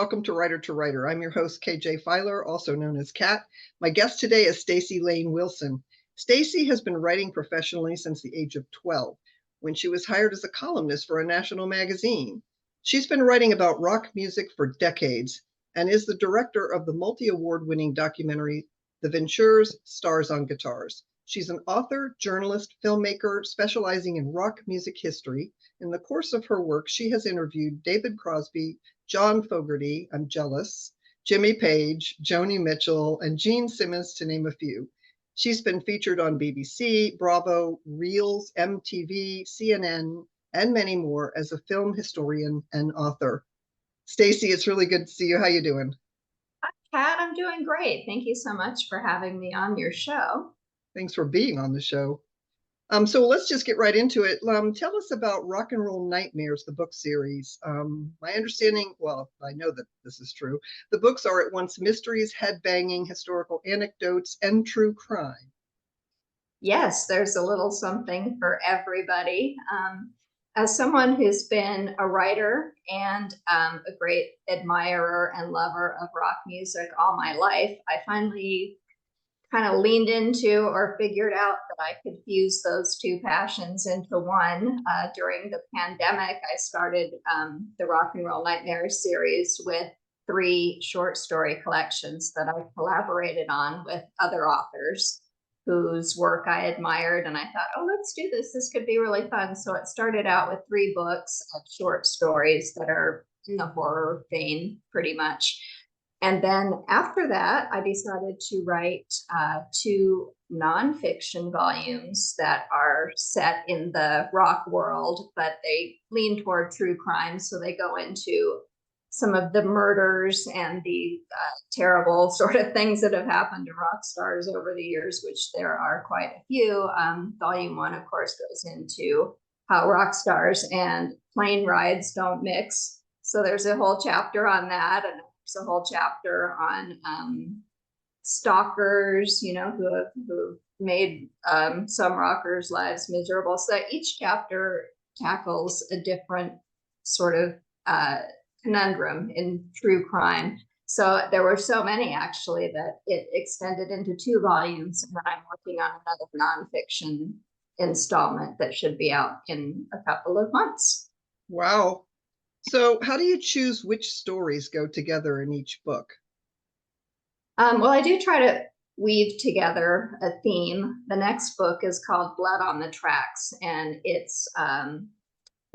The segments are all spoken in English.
welcome to Writer to Writer. I'm your host, KJ Filer, also known as Kat. My guest today is Staci Layne Wilson. Staci has been writing professionally since the age of 12, when she was hired as a columnist for a national magazine. She's been writing about rock music for decades and is the director of the multi-award-winning documentary, The Ventures, Stars on Guitars. She's an author, journalist, filmmaker, specializing in rock music history. In the course of her work, she has interviewed David Crosby, John Fogarty, I'm jealous, Jimmy Page, Joni Mitchell, and Gene Simmons, to name a few. She's been featured on BBC, Bravo, Reelz, MTV, CNN, and many more as a film historian and author. Staci, it's really good to see you. How you doing? Hi, Kat. I'm doing great. Thank you so much for having me on your show. Thanks for being on the show. So let's just get right into it. Tell us about Rock and Roll Nightmares, the book series. My understanding, well, I know that this is true. The books are at once mysteries, headbanging, historical anecdotes, and true crime. Yes, there's a little something for everybody. As someone who's been a writer and a great admirer and lover of rock music all my life, I finally kind of leaned into or figured out that I could fuse those two passions into one. During the pandemic, I started the Rock and Roll Nightmares series with 3 short story collections that I collaborated on with other authors whose work I admired. And I thought, oh, let's do this. This could be really fun. So it started out with 3 books of short stories that are in the horror vein, pretty much. And then after that, I decided to write 2 nonfiction volumes that are set in the rock world, but they lean toward true crime. So they go into some of the murders and the terrible sort of things that have happened to rock stars over the years, which there are quite a few. Volume 1, of course, goes into how rock stars and plane rides don't mix. So there's a whole chapter on that. And a whole chapter on stalkers, who have made some rockers' lives miserable. So each chapter tackles a different sort of conundrum in true crime. So there were so many, actually, that it extended into 2 volumes. And then I'm working on another nonfiction installment that should be out in a couple of months. Wow. So how do you choose which stories go together in each book? Well, I do try to weave together a theme. The next book is called Blood on the Tracks, and it's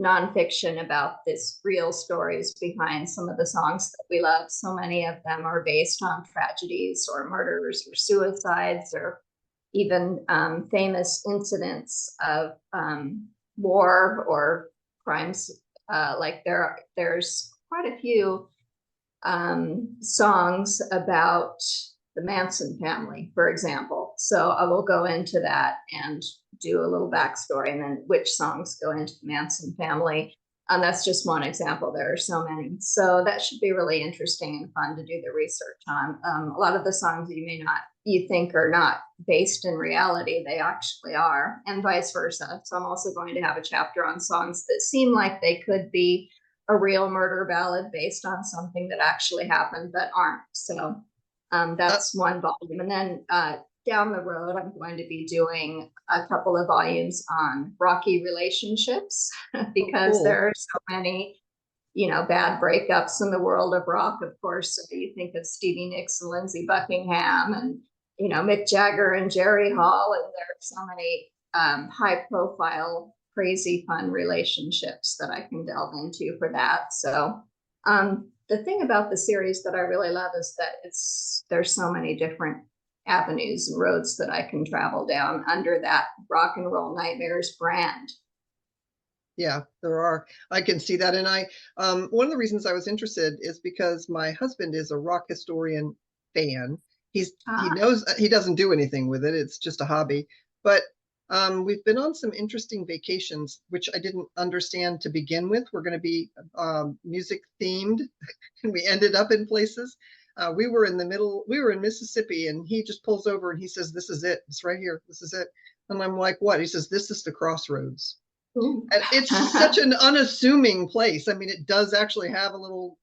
nonfiction about this real stories behind some of the songs that we love. So many of them are based on tragedies or murders or suicides or even famous incidents of war or crimes. Like there's quite a few songs about the Manson family, for example. So I will go into that and do a little backstory, and then which songs go into the Manson family. And that's just one example. There are so many. So that should be really interesting and fun to do the research on. A lot of the songs you think are not based in reality, they actually are, and vice versa. So I'm also going to have a chapter on songs that seem like they could be a real murder ballad based on something that actually happened but aren't. So that's one volume. And then down the road, I'm going to be doing a couple of volumes on rocky relationships because there are so many, bad breakups in the world of rock. Of course, you think of Stevie Nicks and Lindsey Buckingham and, Mick Jagger and Jerry Hall. And there are so many high profile, crazy fun relationships that I can delve into for that. So the thing about the series that I really love is that there's so many different avenues and roads that I can travel down under that Rock and Roll Nightmares brand. Yeah, there are. I can see that. And one of the reasons I was interested is because my husband is a rock historian fan. He knows he doesn't do anything with it. It's just a hobby. But we've been on some interesting vacations, which I didn't understand to begin with. We're going to be music themed, and we ended up in places. We were in Mississippi, and he just pulls over and he says, "This is it. It's right here. This is it." And I'm like, "What?" He says, "This is the crossroads." And it's such an unassuming place. I mean, it does actually have a little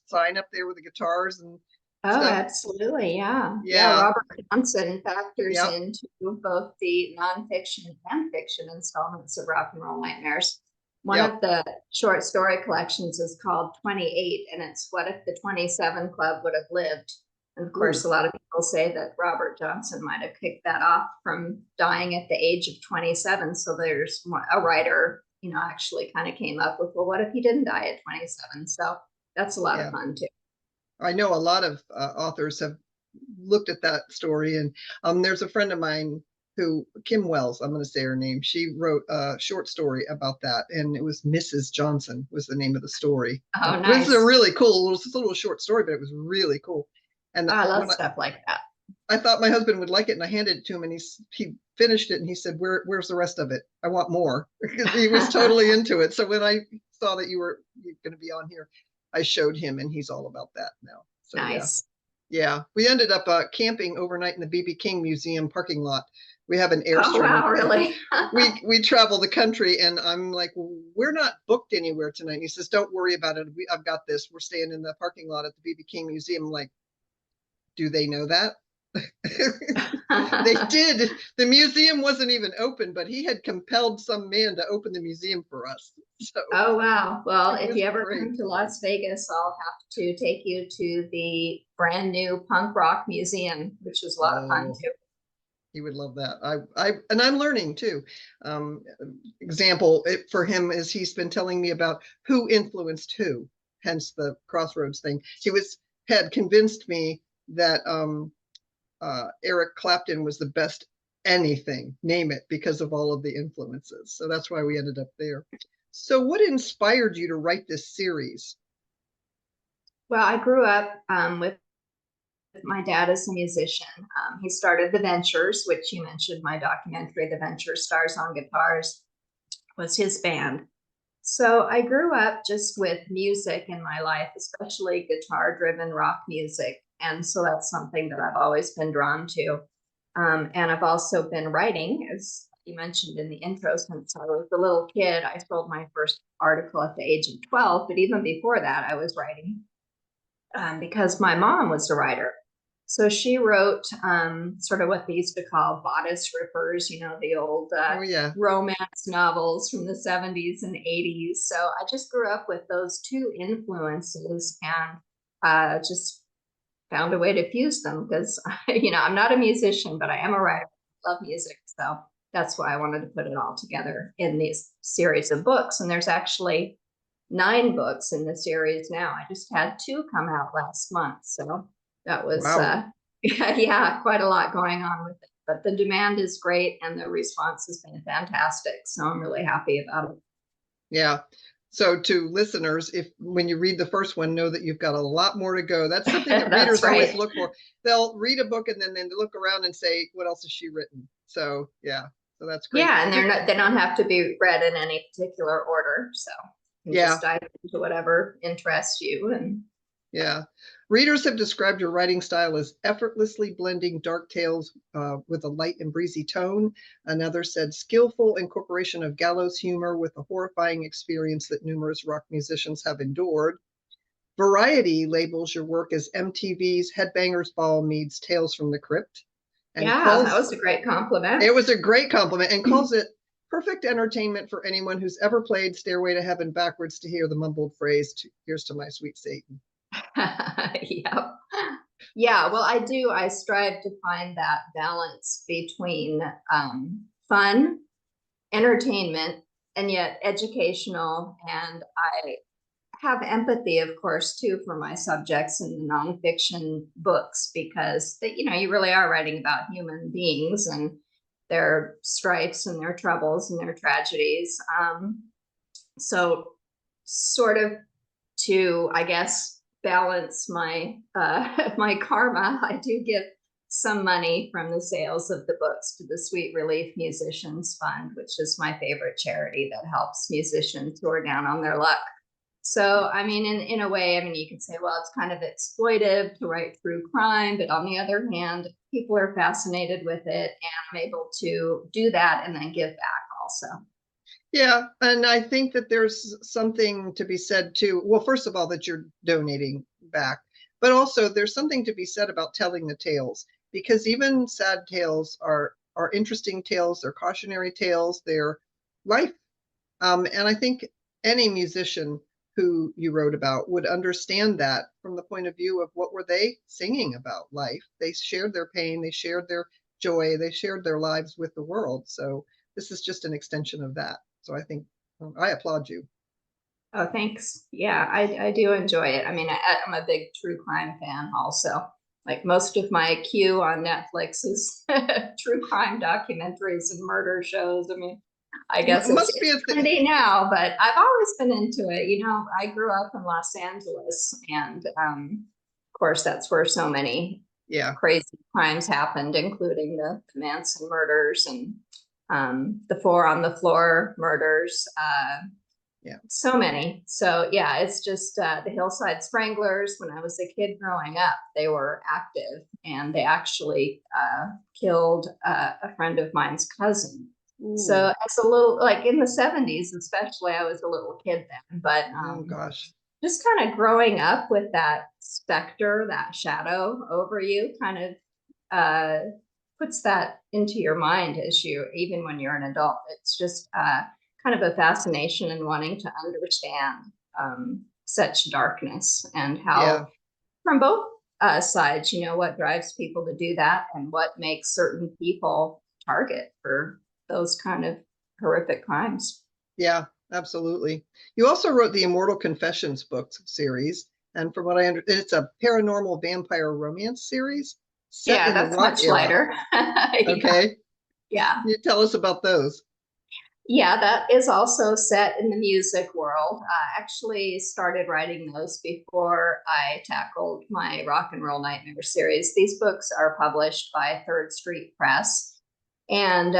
sign up there with the guitars and Oh, stuff. absolutely. Yeah. Yeah. Yeah. Robert Johnson factors Yep. into both the nonfiction and fiction installments of Rock and Roll Nightmares. One Yep. of the short story collections is called 28, and it's What If the 27 Club Would Have Lived? And of course, Ooh. a lot of people say that Robert Johnson might have kicked that off from dying at the age of 27. So there's a writer, actually kind of came up with, well, what if he didn't die at 27? So that's a lot of fun too. I know a lot of authors have looked at that story, and there's a friend of mine Kim Wells, I'm going to say her name. She wrote a short story about that, and it was Mrs. Johnson was the name of the story. Oh, This nice. is a really cool, it's a little short story, but it was really cool. And I love stuff like that. I thought my husband would like it, and I handed it to him, and he finished it, and he said, "Where's the rest of it? I want more," because he was totally into it. So when I saw that you're going to be on here, I showed him, and he's all about that now. So nice. Yeah. We ended up camping overnight in the BB King Museum parking lot. We have an Airstream. Oh, wow, really? we travel the country, and I'm like, we're not booked anywhere tonight. And he says, "Don't worry about it. I've got this. We're staying in the parking lot at the BB King Museum." I'm like, do they know that? They did. The museum wasn't even open, but he had compelled some man to open the museum for us. So, oh, wow. Well, if you ever come to Las Vegas, I'll have to take you to the brand new punk rock museum, which is a lot of fun too. He would love that. And I'm learning too. Example for him is he's been telling me about who influenced who, hence the Crossroads thing. He had convinced me that Eric Clapton was the best anything, name it, because of all of the influences. So that's why we ended up there. So what inspired you to write this series? Well, I grew up with my dad as a musician. He started the Ventures, which you mentioned, my documentary, The Ventures Stars on Guitars, was his band. So I grew up just with music in my life, especially guitar-driven rock music. And so that's something that I've always been drawn to. And I've also been writing, as you mentioned in the intro, since I was a little kid. I sold my first article at the age of 12, but even before that, I was writing because my mom was a writer. So she wrote sort of what they used to call bodice rippers, the old romance novels from the 70s and 80s. So I just grew up with those two influences and just found a way to fuse them because, I'm not a musician, but I am a writer. I love music. So that's why I wanted to put it all together in these series of books. And there's actually 9 books in the series now. I just had 2 come out last month. So that was, quite a lot going on with it. But the demand is great and the response has been fantastic. So I'm really happy about it. Yeah. So to listeners, when you read the first one, know that you've got a lot more to go. That's something that readers always look for. They'll read a book and then they look around and say, what else has she written? So yeah, so that's great. Yeah, and they don't have to be read in any particular order. So you can just dive into whatever interests you. And readers have described your writing style as effortlessly blending dark tales with a light and breezy tone. Another said skillful incorporation of gallows humor with a horrifying experience that numerous rock musicians have endured. Variety labels your work as MTV's Headbangers Ball meets Tales from the Crypt. And that was a great compliment. It was a great compliment, and calls it perfect entertainment for anyone who's ever played Stairway to Heaven backwards to hear the mumbled phrase, "Here's to my sweet Satan." Yeah, well, I strive to find that balance between fun, entertainment, and yet educational. And I have empathy, of course, too, for my subjects in the nonfiction books, because you really are writing about human beings and their strifes and their troubles and their tragedies. So sort of to, I guess, balance my my karma, I do give some money from the sales of the books to the Sweet Relief Musicians Fund, which is my favorite charity that helps musicians who are down on their luck. So, I mean, in a way, you could say, well, it's kind of exploitive to write through crime, but on the other hand, people are fascinated with it, and I'm able to do that and then give back also. Yeah, and I think that there's something to be said too. Well, first of all, that you're donating back, but also there's something to be said about telling the tales, because even sad tales are interesting tales. They're cautionary tales. They're life. And I think any musician who you wrote about would understand that from the point of view of what were they singing about life. They shared their pain. They shared their joy. They shared their lives with the world. So this is just an extension of that. So I think I applaud you. Oh, thanks. Yeah, I do enjoy it. I mean, I'm a big true crime fan also. Like most of my queue on Netflix is true crime documentaries and murder shows. I mean, I guess Must be it's trendy now, but I've always been into it. You know, I grew up in Los Angeles, and of course, that's where so many yeah, crazy crimes happened, including the Manson murders and the Four on the Floor murders. yeah, So many. So yeah, it's just the Hillside Stranglers. When I was a kid growing up, they were active, and they actually killed a friend of mine's cousin. So ooh, as a little, like in the 70s, especially, I was a little kid then, but oh gosh, just kind of growing up with that specter, that shadow over you, kind of puts that into your mind as you, even when you're an adult. It's just kind of a fascination and wanting to understand such darkness, and yeah. how, from both sides, you know, what drives people to do that and what makes certain people target for those kind of horrific crimes. Yeah, absolutely. You also wrote the Immortal Confessions books series, and from what I understand, it's a paranormal vampire romance series set Yeah, in the that's rock much era. lighter. Yeah, Okay, yeah. you tell us about those. Yeah, that is also set in the music world. I actually started writing those before I tackled my Rock and Roll Nightmare series. These books are published by Third Street Press, and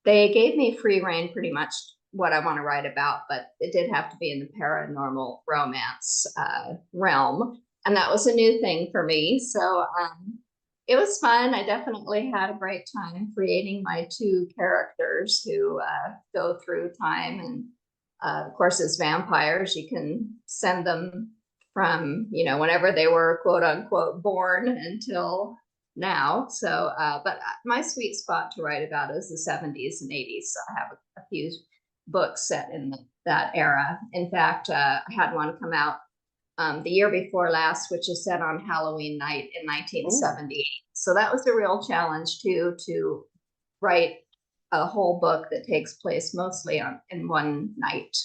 they gave me free reign pretty much what I want to write about, but it did have to be in the paranormal romance realm. And that was a new thing for me. So it was fun. I definitely had a great time creating my two characters who go through time. And of course, as vampires, you can send them from, you know, whenever they were quote unquote born until now. So, but my sweet spot to write about is the 70s and 80s. So I have a few books set in that era. In fact, I had one come out the year before last, which is set on Halloween night in Oh, 1978. So that was a real challenge too, to write a whole book that takes place mostly in one night.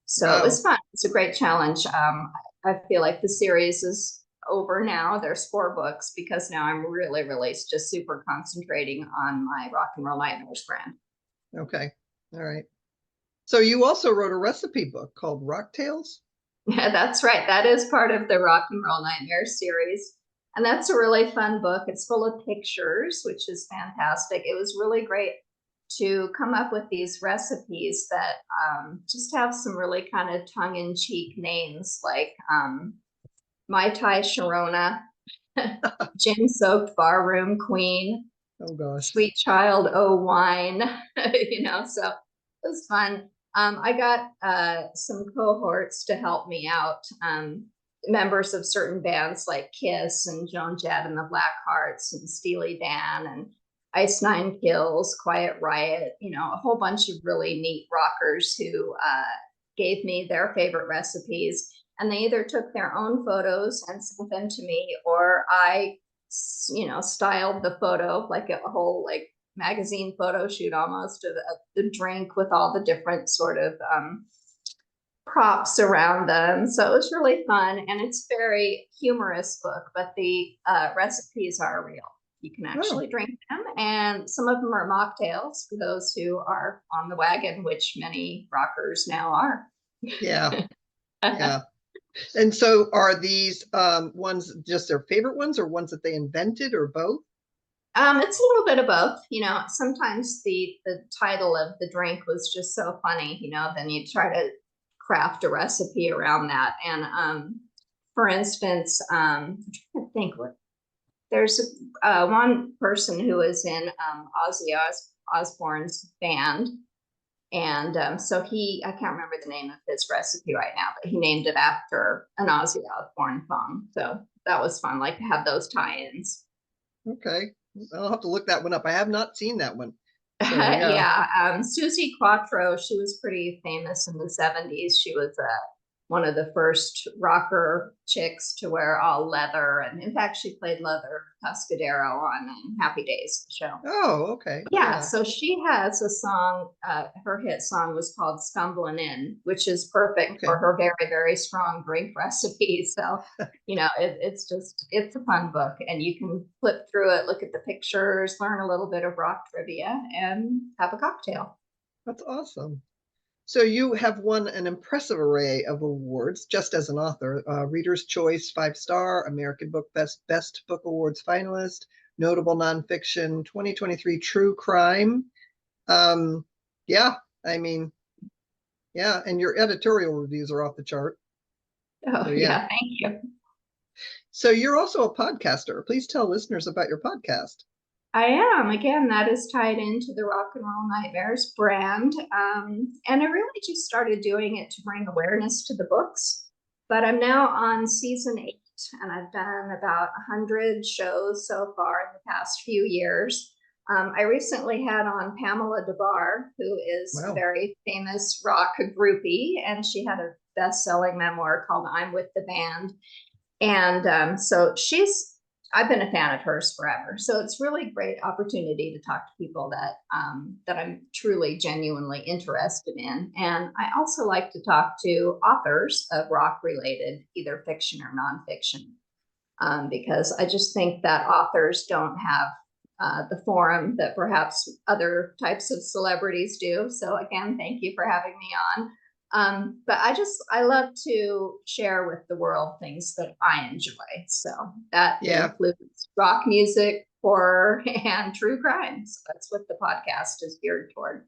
So it was wow. fun. It's a great challenge. I feel like the series is over now. There's 4 books because now I'm really just super concentrating on my Rock and Roll Nightmares brand. Okay, all right. So you also wrote a recipe book called Rock Tales? Yeah, that's right. That is part of the Rock and Roll Nightmares series. And that's a really fun book. It's full of pictures, which is fantastic. It was really great to come up with these recipes that just have some really kind of tongue-in-cheek names, like Mai Tai Sharona, Gin-soaked barroom queen, Oh gosh. Sweet Child, oh wine, you know, so it was fun. I got some cohorts to help me out, members of certain bands like Kiss and Joan Jett and the Blackhearts and Steely Dan and Ice Nine Kills, Quiet Riot, you know, a whole bunch of really neat rockers who gave me their favorite recipes. And they either took their own photos and sent them to me, or I, you know, styled the photo like a whole like magazine photo shoot almost of the drink with all the different sort of props around them. So it was really fun, and it's a very humorous book, but the recipes are real. You can Oh, actually drink them, and some of them are mocktails for those who are on the wagon, which many rockers now are. yeah, yeah. And so are these ones just their favorite ones or ones that they invented or both? It's a little bit of both. You know, sometimes the title of the drink was just so funny. You know, then you try to craft a recipe around that. And for instance, I'm trying to think what there's one person who was in Ozzy Osbourne's band, And so I can't remember the name of his recipe right now, but he named it after an Ozzy Osbourne song. So that was fun, like to have those tie-ins. Okay. I'll have to look that one up. I have not seen that one. So yeah. Yeah, Susie Quattro, she was pretty famous in the 70s. She was one of the first rocker chicks to wear all leather. And in fact, she played Leather Tuscadero on Happy Days, the show. Oh, okay. Yeah, so she has a song, her hit song was called Stumbling In, which is perfect Okay. for her very, very strong drink recipe. So, it's a fun book, and you can flip through it, look at the pictures, learn a little bit of rock trivia, and have a cocktail. That's awesome. So you have won an impressive array of awards just as an author. Reader's Choice 5-star, American Book Best Book Awards finalist, notable nonfiction, 2023 true crime. Yeah, I mean, yeah, and your editorial reviews are off the chart. Oh, So, yeah, thank you. So you're also a podcaster. Please tell listeners about your podcast. I am. Again, that is tied into the Rock and Roll Nightmares brand. And I really just started doing it to bring awareness to the books. But I'm now on season 8, and I've done about 100 shows so far in the past few years. I recently had on Pamela DeBar, who is a very famous rock groupie, and she had a best-selling memoir called I'm With the Band. And so I've been a fan of hers forever. So it's really great opportunity to talk to people that I'm truly, genuinely interested in. And I also like to talk to authors of rock-related, either fiction or nonfiction, because I just think that authors don't have the forum that perhaps other types of celebrities do. So again, thank you for having me on. But I love to share with the world things that I enjoy. So that includes rock music, horror, and true crime. So that's what the podcast is geared toward.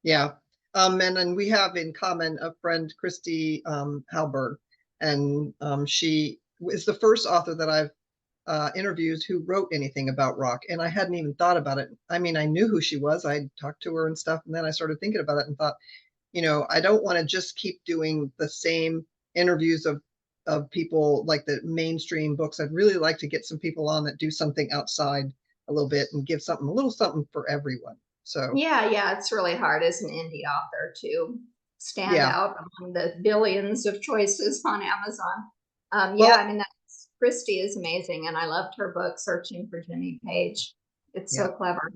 Yeah. And we have in common a friend, Christy Halberg, and she is the first author that I've interviewed who wrote anything about rock, and I hadn't even thought about it. I mean, I knew who she was. I talked to her and stuff, and then I started thinking about it and thought, I don't want to just keep doing the same interviews of people like the mainstream books. I'd really like to get some people on that do something outside a little bit and give a little something for everyone. So yeah, it's really hard as an indie author to stand out among the billions of choices on Amazon. I mean, Christy is amazing, and I loved her book, Searching for Jimmy Page. It's so clever.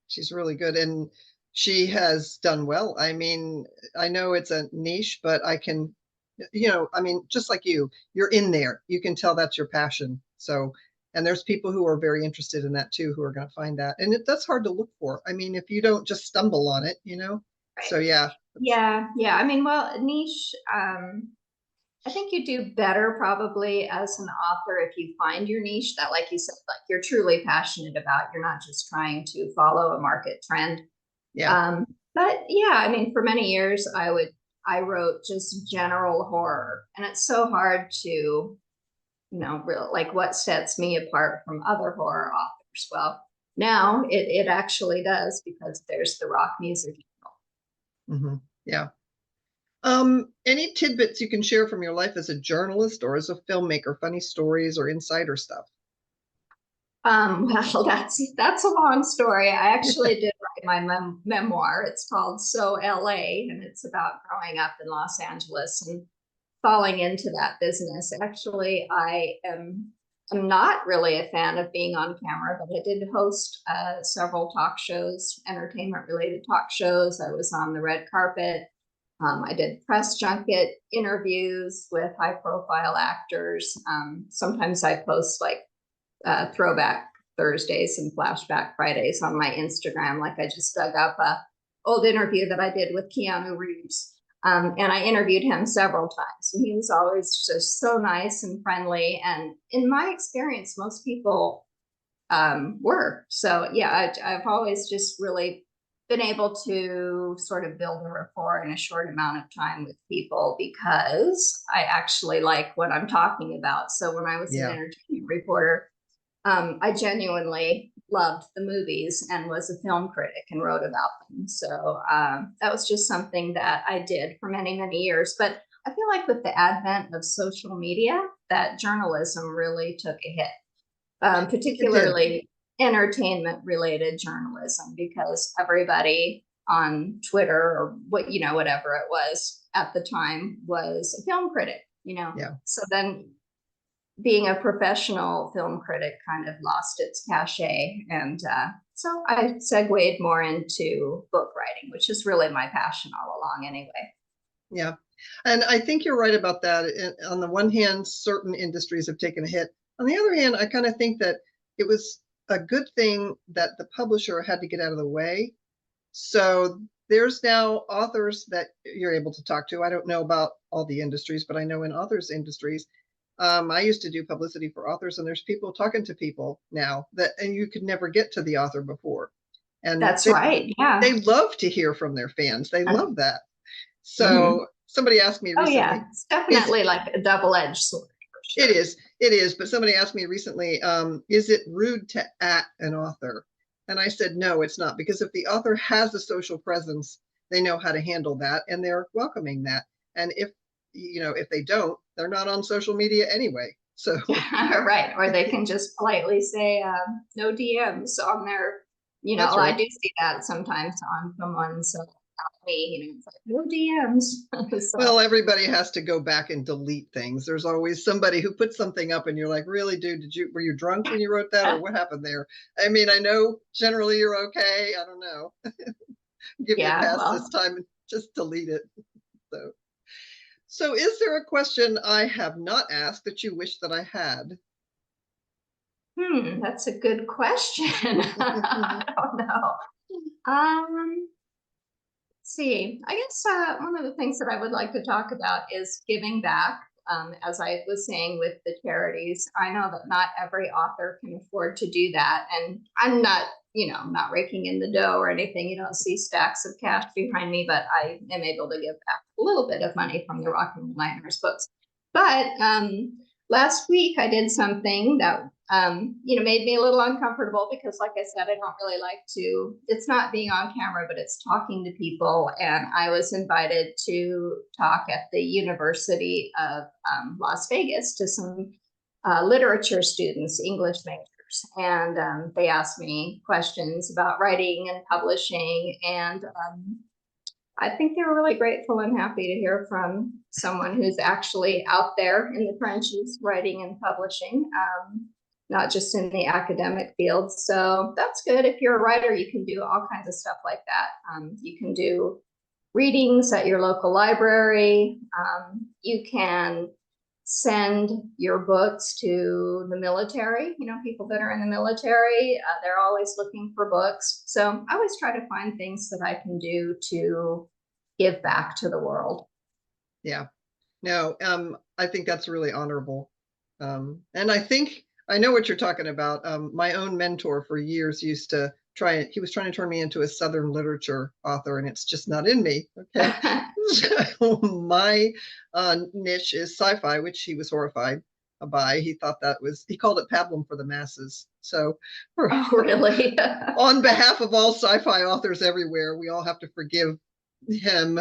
She's really good, and she has done well. I mean, I know it's a niche, but I can, I mean, just like you're in there. You can tell that's your passion. So, and there's people who are very interested in that too, who are going to find that. And that's hard to look for. I mean, if you don't just stumble on it, Right. So, yeah. Yeah. I mean, well, niche, I think you do better probably as an author if you find your niche that, like you said, like you're truly passionate about. You're not just trying to follow a market trend. Yeah. But yeah, I mean, for many years I wrote just general horror, and it's so hard to, like what sets me apart from other horror authors. Well, now it actually does, because there's the rock music. Mm-hmm. Yeah. Any tidbits you can share from your life as a journalist or as a filmmaker, funny stories or insider stuff? Well, that's a long story. I actually did write my memoir. It's called So LA, and it's about growing up in Los Angeles and falling into that business. Actually, I'm not really a fan of being on camera, but I did host several talk shows, entertainment-related talk shows. I was on the red carpet. I did press junket interviews with high-profile actors. Sometimes I post throwback Thursdays and flashback Fridays on my Instagram. Like I just dug up a old interview that I did with Keanu Reeves. And I interviewed him several times, and he was always just so nice and friendly. And in my experience, most people were. So yeah, I've always just really been able to sort of build a rapport in a short amount of time with people, because I actually like what I'm talking about. So when I was an entertainment reporter, I genuinely loved the movies and was a film critic and wrote about them. So that was just something that I did for many, many years. But I feel like with the advent of social media, that journalism really took a hit, It did. particularly entertainment related journalism, because everybody on Twitter or whatever it was at the time was a film critic. Yeah. So then being a professional film critic kind of lost its cachet. And so I segued more into book writing, which is really my passion all along anyway. Yeah. And I think you're right about that. On the one hand, certain industries have taken a hit. On the other hand, I kind of think that it was a good thing that the publisher had to get out of the way. So there's now authors that you're able to talk to. I don't know about all the industries, but I know in authors' industries, I used to do publicity for authors, and there's people talking to people now and you could never get to the author before. And That's right. Yeah. they love to hear from their fans. They love that. So Mhm. somebody asked me Oh recently. yeah, it's definitely like a double-edged sword. Sure. It is. But somebody asked me recently, is it rude to at an author? And I said, no, it's not, because if the author has a social presence, they know how to handle that and they're welcoming that. And if they don't, they're not on social media anyway. So right, or they can just politely say no DMs on their. That's right. I do see that sometimes on someone's me. It's like no DMs. So. Well, everybody has to go back and delete things. There's always somebody who puts something up and you're like, really, dude, were you drunk when you wrote that, or what happened there? I mean, I know generally you're okay. I don't know. Give you a pass this time and just delete it. So is there a question I have not asked that you wish that I had? That's a good question. I don't know. Let's see, I guess one of the things that I would like to talk about is giving back. As I was saying with the charities, I know that not every author can afford to do that. And I'm not, I'm not raking in the dough or anything. You don't see stacks of cash behind me, but I am able to give back a little bit of money from the Rock and Roll Nightmares books. But last week I did something that made me a little uncomfortable, because like I said, I don't really like to, it's not being on camera, but it's talking to people. And I was invited to talk at the University of Las Vegas to some literature students, English majors. And they asked me questions about writing and publishing. And I think they were really grateful and happy to hear from someone who's actually out there in the trenches writing and publishing. Not just in the academic field. So that's good. If you're a writer, you can do all kinds of stuff like that. You can do readings at your local library. You can send your books to the military. People that are in the military, they're always looking for books. So I always try to find things that I can do to give back to the world. Yeah. No, I think that's really honorable. And I know what you're talking about. My own mentor for years used to he was trying to turn me into a Southern literature author, and it's just not in me. Okay. So my niche is sci-fi, which he was horrified by. He thought he called it pablum for the masses. So oh, really? On behalf of all sci-fi authors everywhere, we all have to forgive him.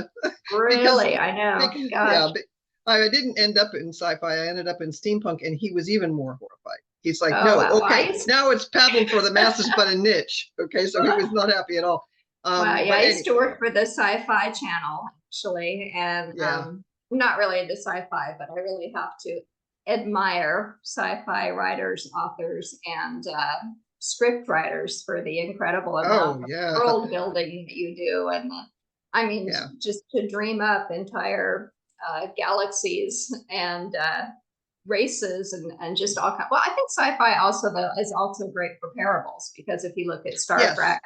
Really? I know. Yeah, but I didn't end up in sci-fi. I ended up in steampunk, and he was even more horrified. He's like, no, wow. Okay, now it's pablum for the masses, but a niche. Okay, so he was not happy at all. I used to work for the Sci-Fi Channel, actually, and I'm not really into sci-fi, but I really have to admire sci-fi writers, authors, and script writers for the incredible amount of world building that you do. And just to dream up entire galaxies and races and just all kinds. Well, I think sci-fi is also great for parables, because if you look at Star Trek,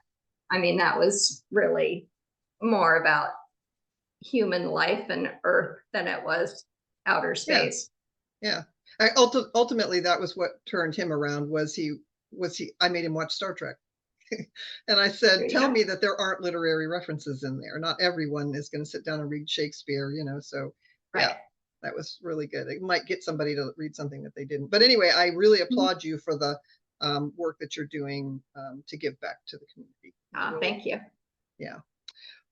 that was really more about human life and Earth than it was outer space. Yeah. Ultimately, that was what turned him around. I made him watch Star Trek. And I said, tell me that there aren't literary references in there. Not everyone is going to sit down and read Shakespeare, so yeah, that was really good. It might get somebody to read something that they didn't. But anyway, I really applaud you for the work that you're doing to give back to the community. Thank you. Yeah.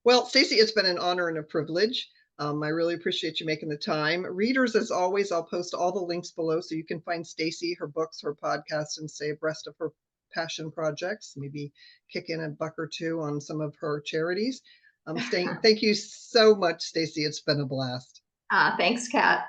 Well, Staci, it's been an honor and a privilege. I really appreciate you making the time. Readers, as always, I'll post all the links below so you can find Staci, her books, her podcast, and stay abreast of her passion projects. Maybe kick in $1 or $2 on some of her charities. Thank you so much, Staci. It's been a blast. Thanks, Kat.